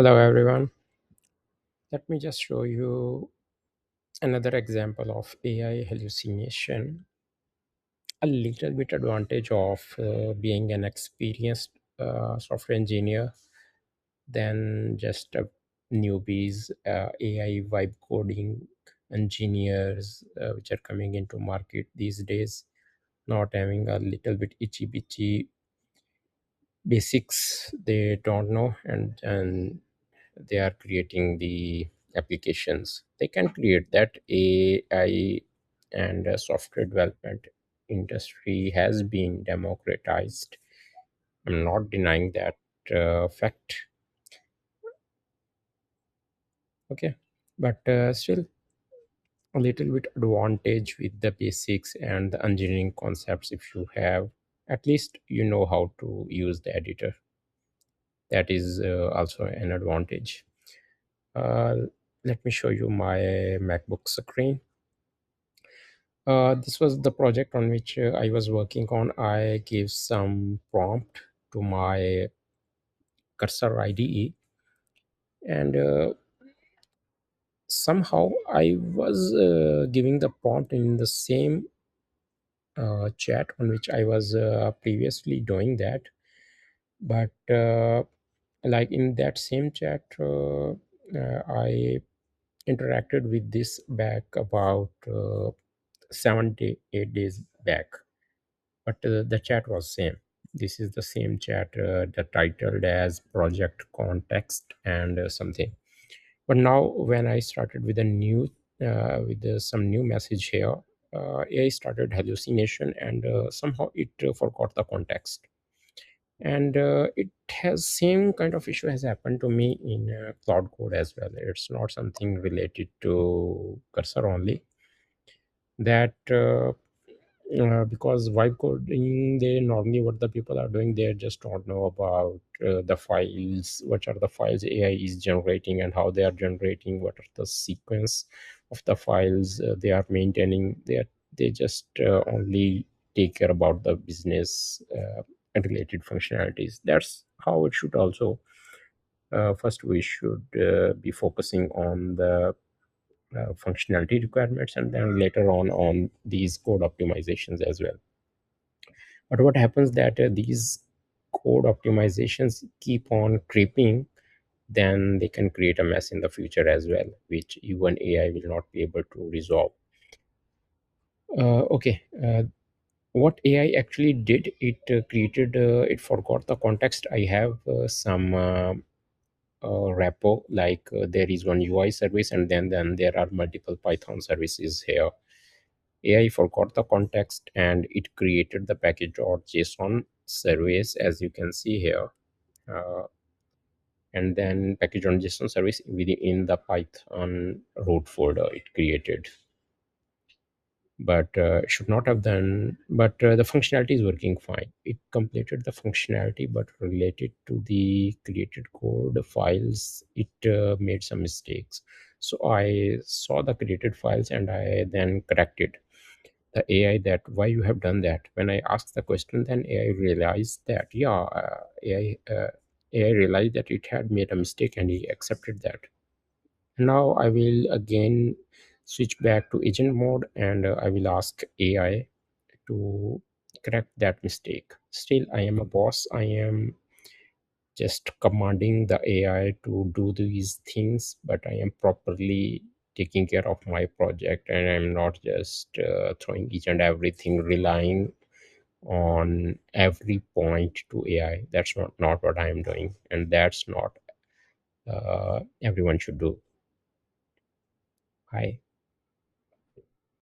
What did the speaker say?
Hello everyone. Let me just show you another example of AI hallucination. A little bit advantage of being an experienced software engineer than just a newbies AI vibe coding engineers which are coming into market these days, not having a little bit itchy bitchy basics they don't know, and they are creating the applications. They can create that. AI and software development industry has been democratized. I'm not denying that fact. Okay, but still a little bit advantage with the basics and the engineering concepts. If you have, at least you know how to use the editor. That is also an advantage. uh, Let me show you my MacBook screen. This was the project on which I was working on. I gave some prompt to my Cursor IDE, and somehow I was giving the prompt in the same chat on which I was previously doing that. But like in that same chat, I interacted with this back about 8 days back, but the chat was same. This is the same chat that titled as project context and something. But now when I started with a new with some new message here, AI started hallucination, and somehow it forgot the context. And it has same kind of issue has happened to me in cloud code as well. It's not something related to cursor only. That because vibe coding, they normally, what the people are doing, they just don't know about the files, what are the files AI is generating and how they are generating, what are the sequence of the files they are maintaining. They just only take care about the business and related functionalities. That's how it should also. First we should be focusing on the functionality requirements, and then later on these code optimizations as well. But what happens that these code optimizations keep on creeping, then they can create a mess in the future as well, which even AI will not be able to resolve. Okay, what AI actually did, it created, it forgot the context. I have some repo, like there is one UI service, and then there are multiple Python services here. AI forgot the context and it created the package.json service, as you can see here. Uh, and then package.json service within the Python root folder it created. But should not have done. But the functionality is working fine. It completed the functionality, but related to the created code files, it made some mistakes. So I saw the created files and I then corrected the AI that why you have done that. When I asked the question, then AI realized that, yeah, AI realized that it had made a mistake and he accepted that. Now I will again switch back to agent mode, and I will ask AI to correct that mistake. Still, I am a boss. I am just commanding the AI to do these things, but I am properly taking care of my project, and I'm not just throwing each and everything, relying on every point to AI. That's not what I am doing, and that's not everyone should do. Hi.